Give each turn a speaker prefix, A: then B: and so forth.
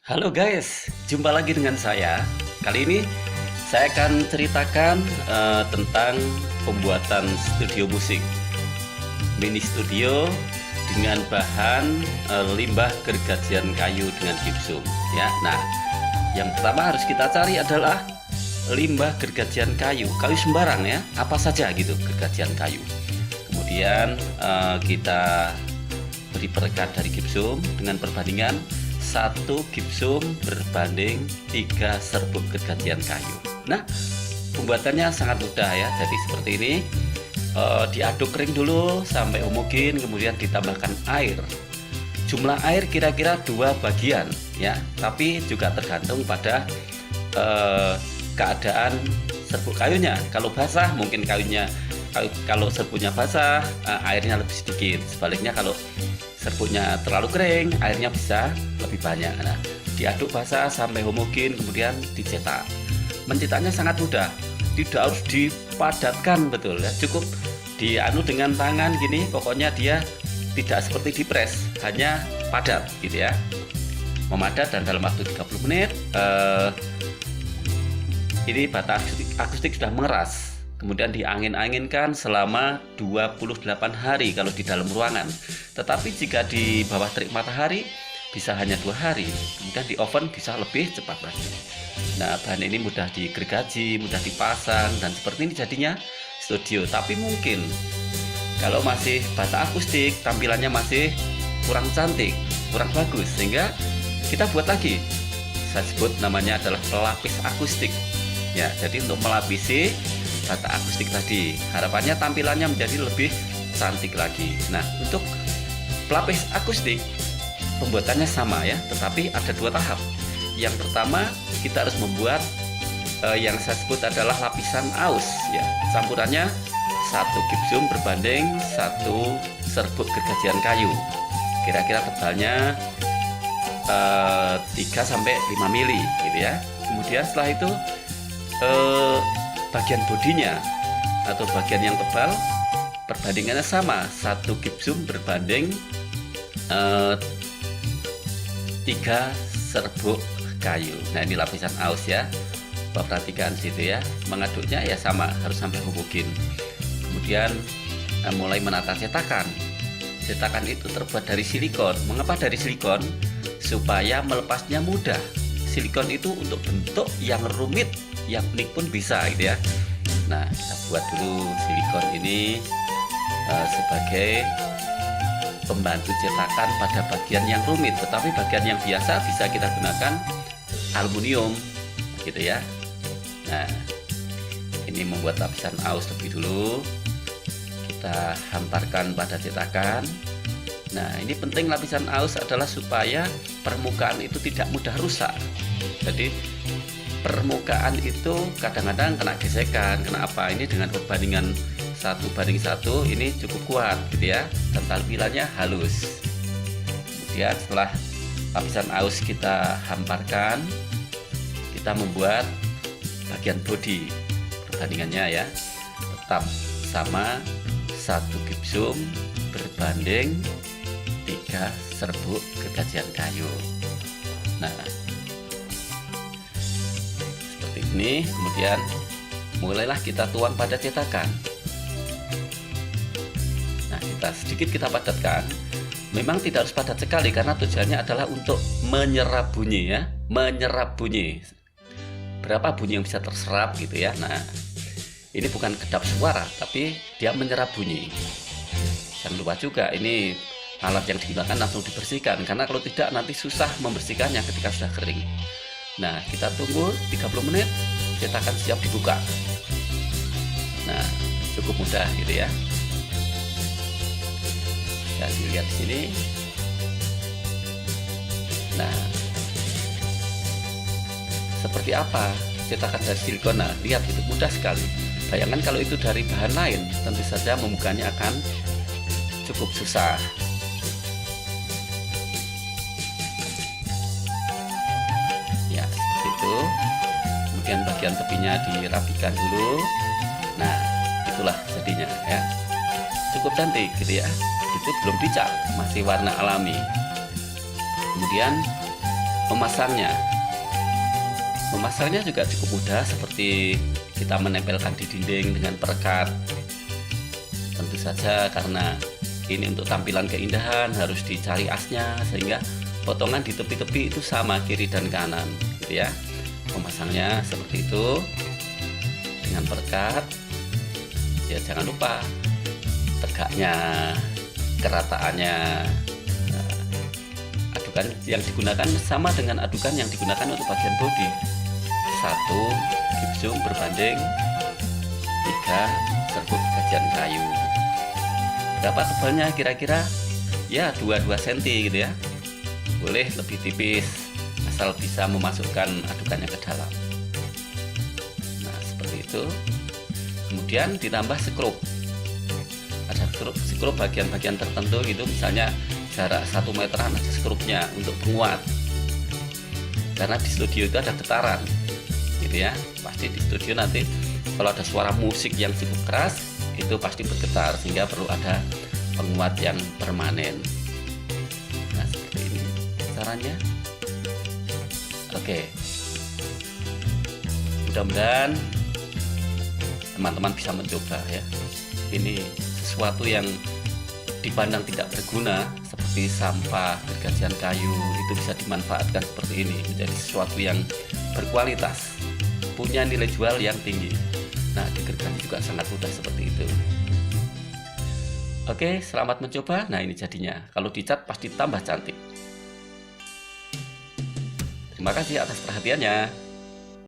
A: Halo guys, jumpa lagi dengan saya. Kali ini saya akan ceritakan tentang pembuatan studio musik mini studio dengan bahan limbah gergajian kayu dengan gipsum. Ya, nah, yang pertama harus kita cari adalah limbah gergajian kayu, kayu sembarang ya, apa saja gitu gergajian kayu. Kemudian kita beri perekat dari gipsum dengan perbandingan 1 gipsum berbanding 3 serbuk gergajian kayu. Nah, pembuatannya sangat mudah ya. Jadi seperti ini, diaduk kering dulu sampai homogen, kemudian ditambahkan air. Jumlah air kira-kira 2 bagian ya, tapi juga tergantung pada keadaan serbuk kayunya. Kalau basah mungkin kalau serbuknya basah, airnya lebih sedikit. Sebaliknya kalau serbuknya terlalu kering, airnya bisa lebih banyak. Nah, diaduk basah sampai homogen, kemudian dicetak. Mencetaknya sangat mudah, tidak harus dipadatkan betul ya, cukup dianu dengan tangan gini, pokoknya dia tidak seperti dipres, hanya padat gitu ya, memadat. Dan dalam waktu 30 menit ini bata akustik sudah mengeras. Kemudian diangin-anginkan selama 28 hari kalau di dalam ruangan. Tetapi jika di bawah terik matahari bisa hanya 2 hari. Kemudian di oven bisa lebih cepat lagi. Nah, bahan ini mudah digergaji, mudah dipasang, dan seperti ini jadinya studio. Tapi mungkin kalau masih bata akustik, tampilannya masih kurang cantik, kurang bagus, sehingga kita buat lagi. Saya sebut namanya adalah pelapis akustik. Ya, jadi untuk melapisi bata akustik tadi, harapannya tampilannya menjadi lebih cantik lagi. Nah, untuk pelapis akustik pembuatannya sama ya, tetapi ada 2 tahap. Yang pertama, kita harus membuat yang saya sebut adalah lapisan aus ya. Campurannya 1 gipsum berbanding 1 serbuk gergajian kayu. Kira-kira tebalnya 3 sampai 5 mili gitu ya. Kemudian setelah itu bagian bodinya atau bagian yang tebal perbandingannya sama, 1 gipsum berbanding 3 serbuk kayu. Nah, ini lapisan aus ya, perhatikan situ ya, mengaduknya ya sama, harus sampai homogen. Kemudian mulai menata cetakan. Cetakan itu terbuat dari silikon. Mengapa dari silikon? Supaya melepasnya mudah. Silikon itu untuk bentuk yang rumit, yang unik pun bisa gitu ya. Nah, kita buat dulu silikon ini sebagai pembantu cetakan pada bagian yang rumit, tetapi bagian yang biasa bisa kita gunakan aluminium gitu ya. Nah, ini membuat lapisan aus lebih dulu, kita hamparkan pada cetakan. Nah, ini penting lapisan aus adalah supaya permukaan itu tidak mudah rusak. Jadi permukaan itu kadang-kadang kena gesekan, kena apa, ini dengan perbandingan 1:1 ini cukup kuat gitu ya, dan tampilannya halus. Kemudian setelah lapisan aus kita hamparkan, kita membuat bagian bodi. Perbandingannya ya tetap sama, 1 gipsum berbanding 3 serbuk gergajian kayu. Nah, ini kemudian mulailah kita tuang pada cetakan. Nah, kita padatkan. Memang tidak harus padat sekali karena tujuannya adalah untuk menyerap bunyi ya, menyerap bunyi. Berapa bunyi yang bisa terserap gitu ya. Nah, ini bukan kedap suara, tapi dia menyerap bunyi. Jangan lupa juga ini alat yang digunakan langsung dibersihkan, karena kalau tidak nanti susah membersihkannya ketika sudah kering. Nah, kita tunggu 30 menit, cetakan siap dibuka. Nah, cukup mudah gitu ya. Ya, dilihat di sini. Nah, seperti apa cetakan dari silikon? Nah, lihat, itu mudah sekali. Bayangkan kalau itu dari bahan lain, tentu saja membukanya akan cukup susah. Kemudian bagian tepinya dirapikan dulu. Nah, itulah jadinya ya, cukup cantik gitu ya. Itu belum dicat, masih warna alami. Kemudian Memasangnya juga cukup mudah, seperti kita menempelkan di dinding dengan perekat. Tentu saja karena ini untuk tampilan keindahan harus dicari asnya, sehingga potongan di tepi-tepi itu sama kiri dan kanan gitu ya. Memasangnya seperti itu dengan perekat. Ya jangan lupa tegaknya, kerataannya. Adukan yang digunakan sama dengan adukan yang digunakan untuk bagian bodi. 1 gipsum berbanding 3 serbuk kajian kayu. Berapa tebalnya kira-kira? Ya 2 cm gitu ya. Boleh lebih tipis asal bisa memasukkan adukannya ke dalam. Nah seperti itu. Kemudian ditambah sekrup. Ada sekrup bagian-bagian tertentu gitu, misalnya jarak 1 meteran ada sekrupnya untuk penguat. Karena di studio itu ada getaran gitu ya. Pasti di studio nanti kalau ada suara musik yang cukup keras itu pasti bergetar, sehingga perlu ada penguat yang permanen. Nah seperti ini caranya. Oke, mudah-mudahan teman-teman bisa mencoba ya. Ini sesuatu yang dipandang tidak berguna seperti sampah gergajian kayu itu bisa dimanfaatkan seperti ini menjadi sesuatu yang berkualitas, punya nilai jual yang tinggi. Nah di gergaji juga sangat mudah seperti itu. Oke, selamat mencoba. Nah ini jadinya, kalau dicat pasti tambah cantik. Terima kasih atas perhatiannya.